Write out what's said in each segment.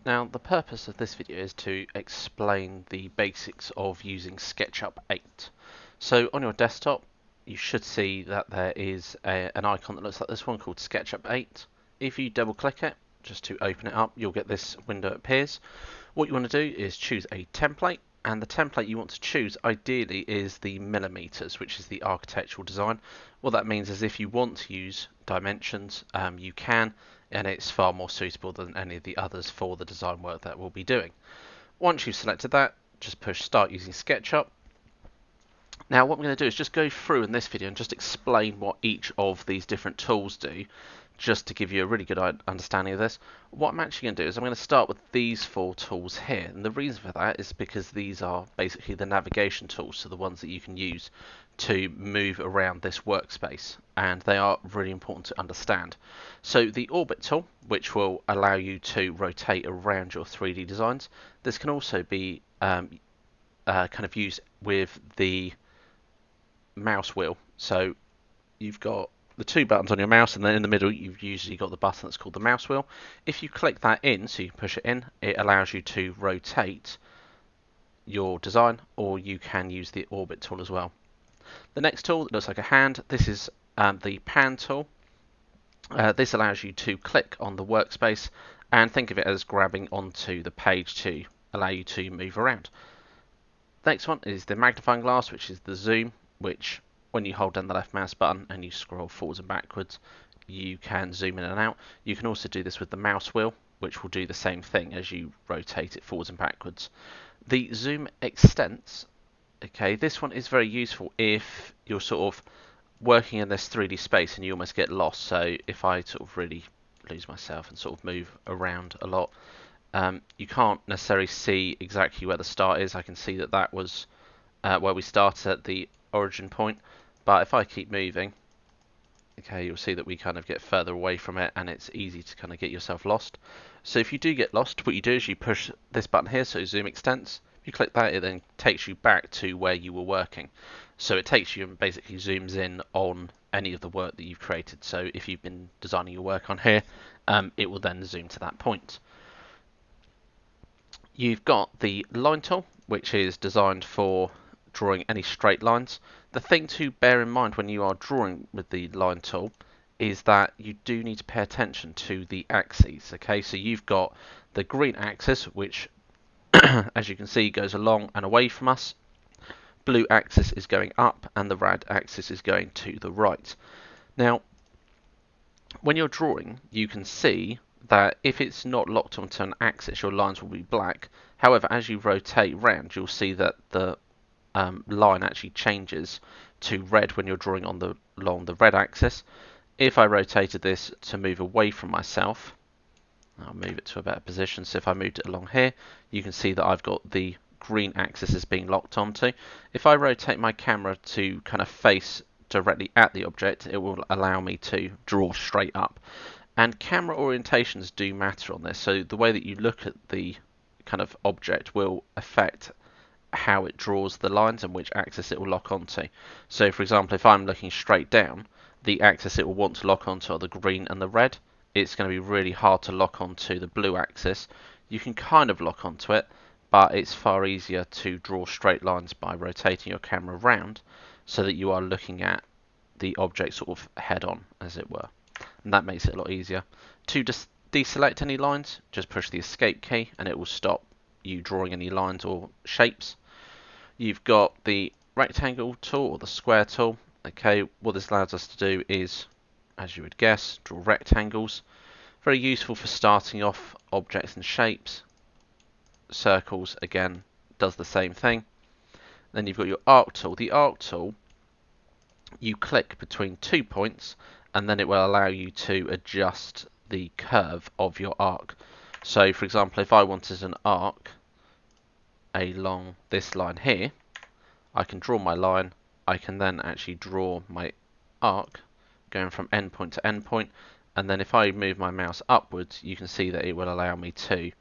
Now, the purpose of this video is to explain the basics of using Sketchup 8. So on your desktop, you should see that there is an icon that looks like this one called Sketchup 8. If you double click it, just to open it up, you'll get this window appears. What you want to do is choose a template, and the template you want to choose ideally is the millimeters, which is the architectural design. What that means is if you want to use dimensions, you can, and it's far more suitable than any of the others for the design work that we'll be doing. Once you've selected that, just push start using SketchUp. Now what I'm going to do is just go through in this video and just explain what each of these different tools do, just to give you a really good understanding of this. What I'm actually going to do is I'm going to start with these four tools here, and the reason for that is because these are basically the navigation tools, so the ones that you can use to move around this workspace, and they are really important to understand. So the orbit tool, which will allow you to rotate around your 3D designs. This can also be kind of used with the mouse wheel. So you've got the two buttons on your mouse, and then in the middle you've usually got the button that's called the mouse wheel. If you click that in, so you push it in, it allows you to rotate your design, or you can use the orbit tool as well. The next tool that looks like a hand, this is the pan tool. This allows you to click on the workspace and think of it as grabbing onto the page to allow you to move around. Next one is the magnifying glass, which is the zoom, which when you hold down the left mouse button and you scroll forwards and backwards, you can zoom in and out. You can also do this with the mouse wheel, which will do the same thing as you rotate it forwards and backwards. The zoom extents, okay, this one is very useful if you're sort of working in this 3D space and you almost get lost. So if I sort of really lose myself and sort of move around a lot, you can't necessarily see exactly where the start is. I can see that that was where we started at the origin point, but if I keep moving, okay, you'll see that we kind of get further away from it, and it's easy to kind of get yourself lost. So if you do get lost, what you do is you push this button here, so zoom extents. If you click that, it then takes you back to where you were working. So it takes you and basically zooms in on any of the work that you've created. So if you've been designing your work on here, it will then zoom to that point. You've got the line tool, which is designed for drawing any straight lines. The thing to bear in mind when you are drawing with the line tool is that you do need to pay attention to the axes. Okay, so you've got the green axis, which as you can see goes along and away from us. Blue axis is going up, and the red axis is going to the right. Now when you're drawing, you can see that if it's not locked onto an axis, your lines will be black. However, as you rotate round, you'll see that the line actually changes to red when you're drawing on along the red axis. If I rotated this to move away from myself, I'll move it to a better position. So if I moved it along here, you can see that I've got the green axis is being locked onto. If I rotate my camera to kind of face directly at the object, it will allow me to draw straight up. And camera orientations do matter on this, so the way that you look at the kind of object will affect how it draws the lines and which axis it will lock onto. So for example, if I'm looking straight down, the axis it will want to lock onto are the green and the red. It's going to be really hard to lock onto the blue axis. You can kind of lock onto it, but it's far easier to draw straight lines by rotating your camera around so that you are looking at the object sort of head on, as it were. And that makes it a lot easier. To deselect any lines, just push the escape key and it will stop you drawing any lines or shapes. You've got the rectangle tool or the square tool. Okay, what this allows us to do is, as you would guess, draw rectangles. Very useful for starting off objects and shapes. Circles, again, does the same thing. Then you've got your arc tool. The arc tool, you click between 2 points and then it will allow you to adjust the curve of your arc. So for example, if I wanted an arc along this line here, I can draw my line. I can then actually draw my arc going from endpoint to endpoint, and then if I move my mouse upwards, you can see that it will allow me to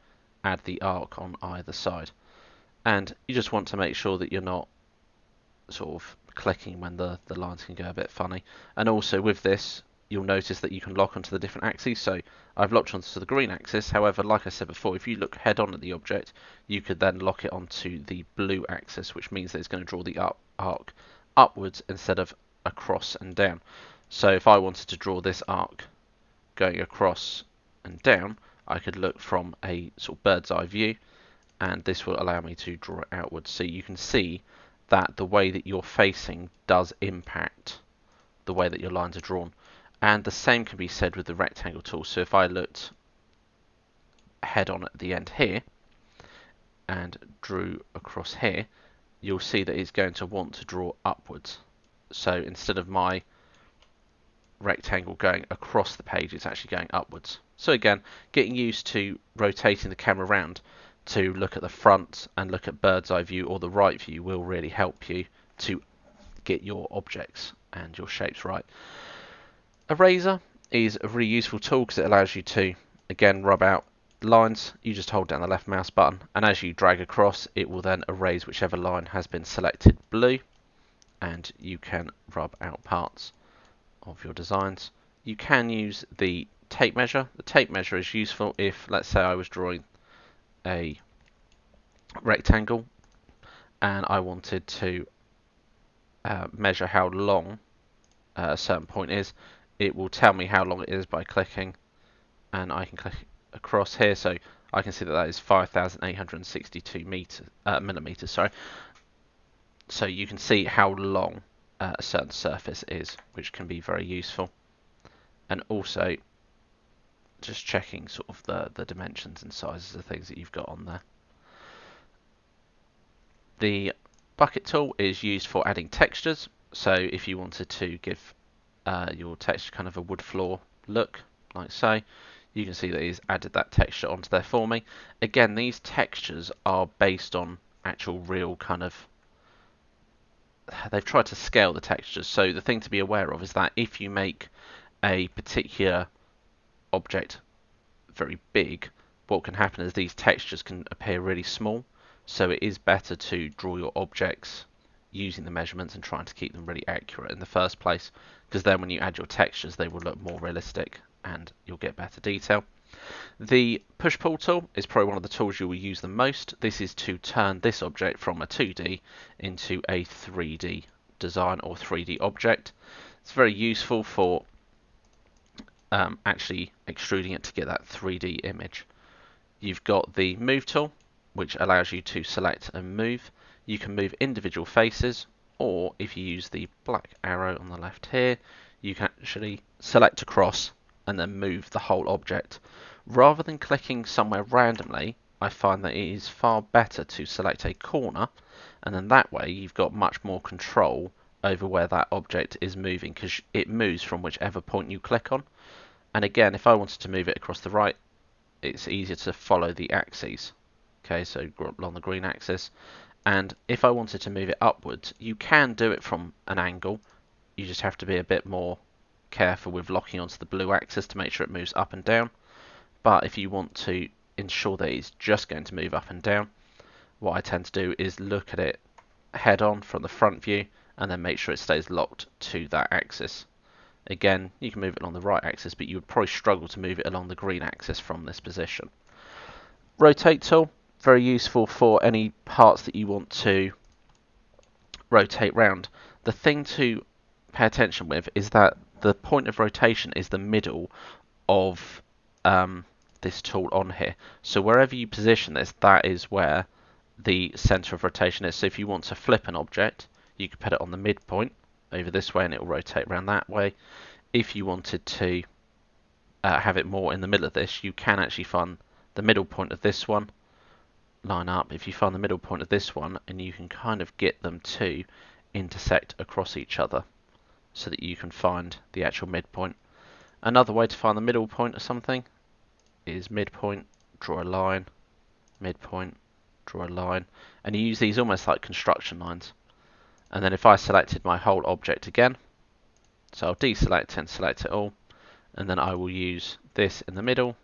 add the arc on either side. And you just want to make sure that you're not sort of clicking when the lines can go a bit funny. And also with this, you'll notice that you can lock onto the different axes. So I've locked onto the green axis. However, like I said before, if you look head on at the object, you could then lock it onto the blue axis, which means that it's going to draw the arc upwards instead of across and down. So if I wanted to draw this arc going across and down, I could look from a sort of bird's eye view, and this will allow me to draw it outwards. So you can see that the way that you're facing does impact the way that your lines are drawn. And the same can be said with the rectangle tool. So if I looked head on at the end here and drew across here, you'll see that it's going to want to draw upwards. So instead of my rectangle going across the page, it's actually going upwards. So again, getting used to rotating the camera around to look at the front and look at bird's eye view or the right view will really help you to get your objects and your shapes right. Eraser is a really useful tool because it allows you to, again, rub out lines. You just hold down the left mouse button, and as you drag across, it will then erase whichever line has been selected blue, and you can rub out parts of your designs. You can use the tape measure. The tape measure is useful if, let's say, I was drawing a rectangle and I wanted to measure how long a certain point is. It will tell me how long it is by clicking, and I can click across here, so I can see that that is 5,862 millimeters. Sorry. So you can see how long a certain surface is, which can be very useful. And also just checking sort of the dimensions and sizes of things that you've got on there. The bucket tool is used for adding textures. So if you wanted to give your texture kind of a wood floor look, like so, you can see that he's added that texture onto there for me. Again, these textures are based on actual real kind of, they've tried to scale the textures. So the thing to be aware of is that if you make a particular object very big, what can happen is these textures can appear really small. So it is better to draw your objects using the measurements and trying to keep them really accurate in the first place, because then when you add your textures they will look more realistic and you'll get better detail. The push-pull tool is probably one of the tools you will use the most. This is to turn this object from a 2D into a 3D design or 3D object. It's very useful for actually extruding it to get that 3D image. You've got the move tool, which allows you to select and move. You can move individual faces, or if you use the black arrow on the left here, you can actually select across and then move the whole object. Rather than clicking somewhere randomly, I find that it is far better to select a corner, and then that way you've got much more control over where that object is moving, because it moves from whichever point you click on. And again, if I wanted to move it across the right, it's easier to follow the axes. Okay, so along the green axis. And if I wanted to move it upwards, you can do it from an angle. You just have to be a bit more careful with locking onto the blue axis to make sure it moves up and down. But if you want to ensure that it's just going to move up and down, what I tend to do is look at it head on from the front view and then make sure it stays locked to that axis. Again, you can move it along the right axis, but you would probably struggle to move it along the green axis from this position. Rotate tool, very useful for any parts that you want to rotate round. The thing to pay attention with is that the point of rotation is the middle of this tool on here. So wherever you position this, that is where the center of rotation is. So if you want to flip an object, you could put it on the midpoint over this way and it will rotate around that way. If you wanted to have it more in the middle of this, you can actually find the middle point of this one, line up. If you find the middle point of this one, and you can kind of get them to intersect across each other so that you can find the actual midpoint. Another way to find the middle point of something is midpoint, draw a line, midpoint, draw a line, and you use these almost like construction lines. And then if I selected my whole object again, so I'll deselect and select it all, and then I will use this in the middle.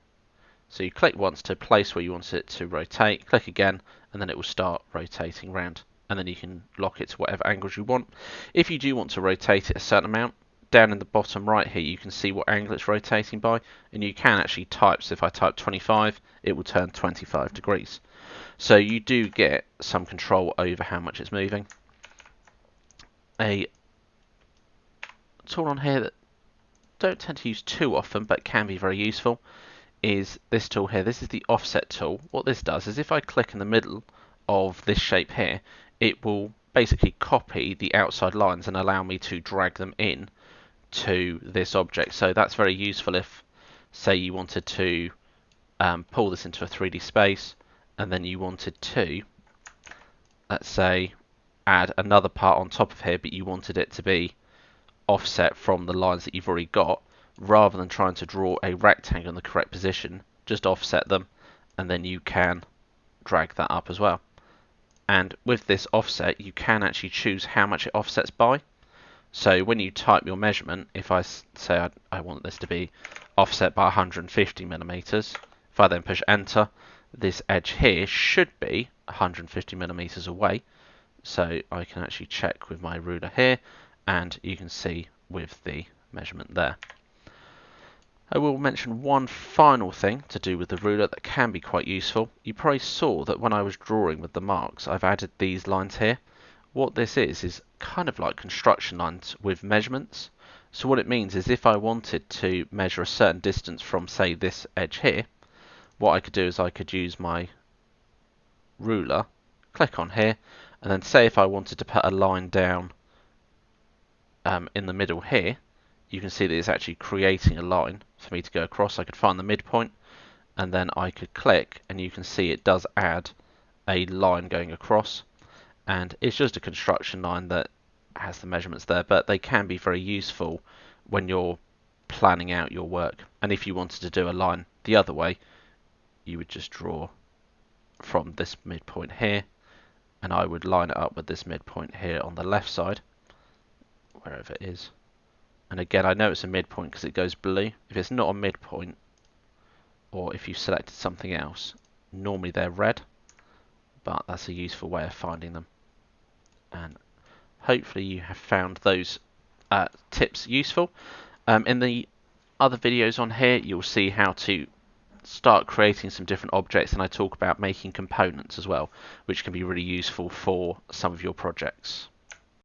So you click once to place where you want it to rotate, click again, and then it will start rotating around. And then you can lock it to whatever angles you want. If you do want to rotate it a certain amount, down in the bottom right here, you can see what angle it's rotating by, and you can actually type. So if I type 25, it will turn 25 degrees. So you do get some control over how much it's moving. A tool on here that don't tend to use too often but can be very useful is this tool here. This is the offset tool. What this does is if I click in the middle of this shape here, it will basically copy the outside lines and allow me to drag them in to this object. So that's very useful if, say, you wanted to pull this into a 3D space and then you wanted to, let's say, add another part on top of here, but you wanted it to be offset from the lines that you've already got, rather than trying to draw a rectangle in the correct position, just offset them and then you can drag that up as well. And with this offset, you can actually choose how much it offsets by. So when you type your measurement, if I say I want this to be offset by 150 millimeters, if I then push enter, this edge here should be 150 millimeters away. So I can actually check with my ruler here, and you can see with the measurement there. I will mention one final thing to do with the ruler that can be quite useful. You probably saw that when I was drawing with the marks, I've added these lines here. What this is kind of like construction lines with measurements. So what it means is if I wanted to measure a certain distance from, say, this edge here, what I could do is I could use my ruler, click on here, and then say if I wanted to put a line down in the middle here, you can see that it's actually creating a line for me to go across. I could find the midpoint and then I could click, and you can see it does add a line going across, and it's just a construction line that has the measurements there, but they can be very useful when you're planning out your work. And if you wanted to do a line the other way, you would just draw from this midpoint here, and I would line it up with this midpoint here on the left side, wherever it is. And again, I know it's a midpoint because it goes blue. If it's not a midpoint, or if you selected something else, normally they're red, but that's a useful way of finding them. And hopefully you have found those tips useful. In the other videos on here, you'll see how to start creating some different objects, and I talk about making components as well, which can be really useful for some of your projects.